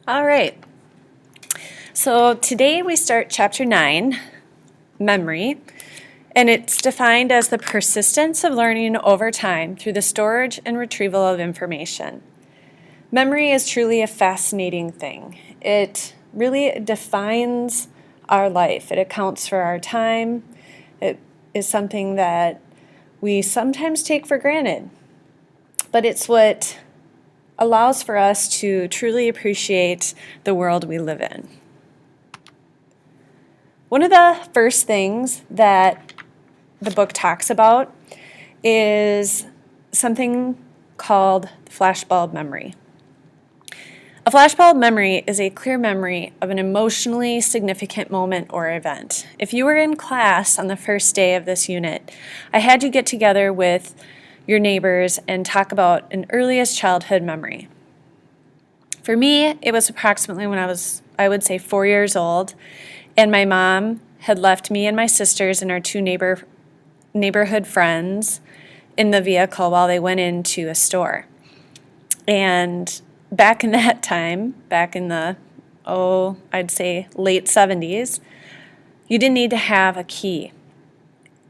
All right. So today we start chapter 9, memory, and it's defined as the persistence of learning over time through the storage and retrieval of information. Memory is truly a fascinating thing. It really defines our life. It accounts for our time. It is something that we sometimes take for granted, but it's what allows for us to truly appreciate the world we live in. One of the first things that the book talks about is something called flashbulb memory. A flashbulb memory is a clear memory of an emotionally significant moment or event. If you were in class on the first day of this unit, I had you get together with your neighbors and talk about an earliest childhood memory. For me, it was approximately when I would say 4 years old, and my mom had left me and my sisters and our two neighborhood friends in the vehicle while they went into a store. And back in that time, back in the, I'd say late 70s, you didn't need to have a key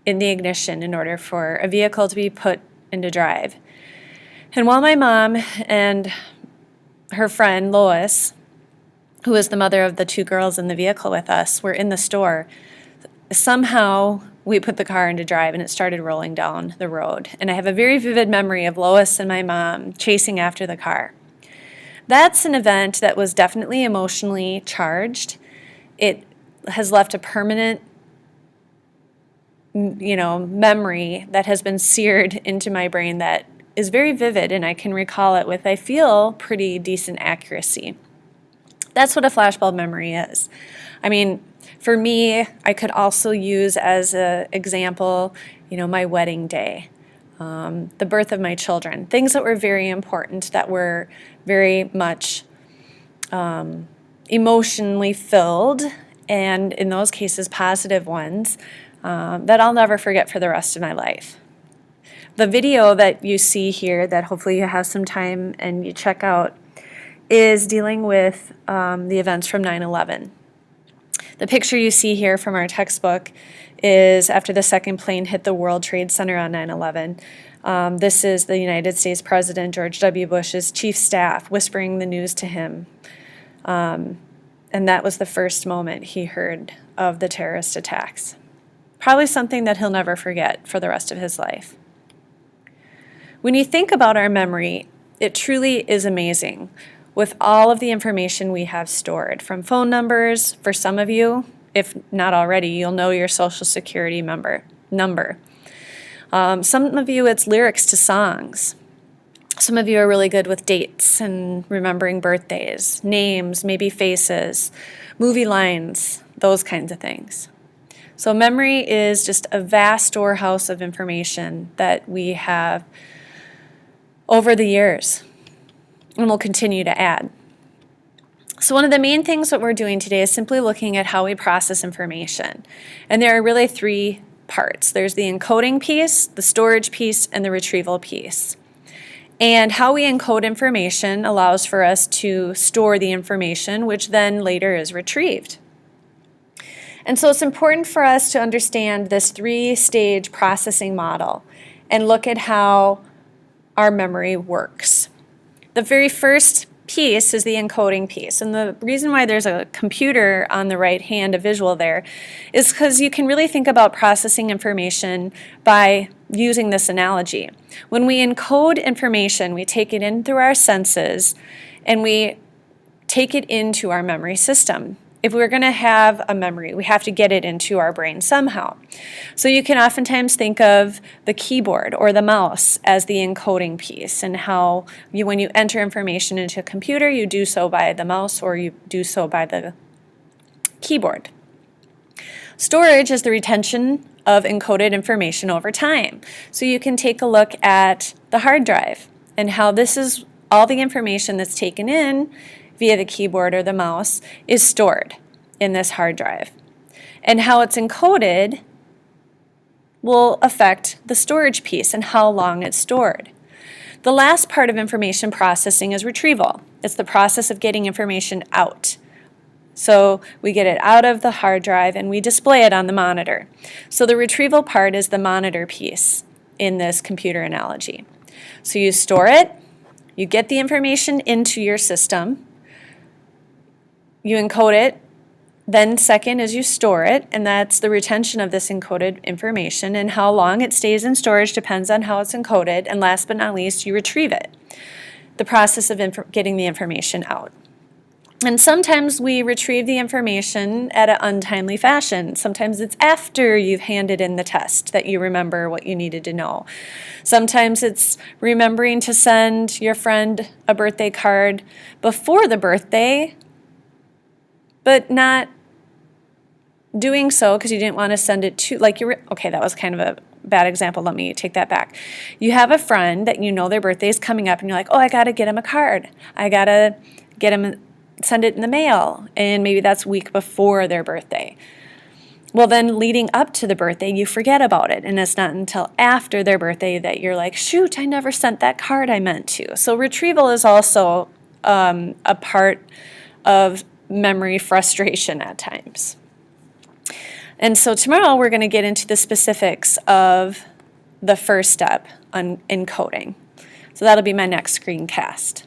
in the ignition in order for a vehicle to be put into drive. And while my mom and her friend Lois, who was the mother of the two girls in the vehicle with us, were in the store, somehow we put the car into drive and it started rolling down the road. And I have a very vivid memory of Lois and my mom chasing after the car. That's an event that was definitely emotionally charged. It has left a permanent memory that has been seared into my brain that is very vivid, and I can recall it with, I feel, pretty decent accuracy. That's what a flashbulb memory is. I mean, for me, I could also use as an example, my wedding day, the birth of my children, things that were very important, that were very much emotionally filled, and in those cases, positive ones, that I'll never forget for the rest of my life. The video that you see here, that hopefully you have some time and you check out, is dealing with the events from 9/11. The picture you see here from our textbook is after the second plane hit the World Trade Center on 9/11. This is the United States President George W. Bush's chief staff whispering the news to him. And that was the first moment he heard of the terrorist attacks. Probably something that he'll never forget for the rest of his life. When you think about our memory, it truly is amazing with all of the information we have stored, from phone numbers. For some of you, if not already, you'll know your Social Security number. Some of you, it's lyrics to songs. Some of you are really good with dates and remembering birthdays, names, maybe faces, movie lines, those kinds of things. So memory is just a vast storehouse of information that we have over the years and will continue to add. So one of the main things that we're doing today is simply looking at how we process information. And there are really three parts. There's the encoding piece, the storage piece, and the retrieval piece. And how we encode information allows for us to store the information, which then later is retrieved. And so it's important for us to understand this three-stage processing model and look at how our memory works. The very first piece is the encoding piece. And the reason why there's a computer on the right hand, a visual there, is because you can really think about processing information by using this analogy. When we encode information, we take it in through our senses and we take it into our memory system. If we're going to have a memory, we have to get it into our brain somehow. So you can oftentimes think of the keyboard or the mouse as the encoding piece, and how when you enter information into a computer, you do so by the mouse or you do so by the keyboard. Storage is the retention of encoded information over time. So you can take a look at the hard drive and how this is all the information that's taken in via the keyboard or the mouse is stored in this hard drive. And how it's encoded will affect the storage piece and how long it's stored. The last part of information processing is retrieval. It's the process of getting information out. So we get it out of the hard drive and we display it on the monitor. So the retrieval part is the monitor piece in this computer analogy. So you store it, you get the information into your system, you encode it, then second is you store it, and that's the retention of this encoded information, and how long it stays in storage depends on how it's encoded, and last but not least, you retrieve it, the process of getting the information out. And sometimes we retrieve the information at an untimely fashion. Sometimes it's after you've handed in the test that you remember what you needed to know. Sometimes it's remembering to send your friend a birthday card before the birthday, but not doing so because you didn't want to send it to, like okay, that was kind of a bad example. Let me take that back. You have a friend that you know their birthday is coming up and you're like, oh, I got to get him a card. I got to get him, send it in the mail. And maybe that's a week before their birthday. Well, then leading up to the birthday, you forget about it. And it's not until after their birthday that you're like, shoot, I never sent that card I meant to. So retrieval is also a part of memory frustration at times. And so tomorrow we're going to get into the specifics of the first step on encoding. So that'll be my next screencast.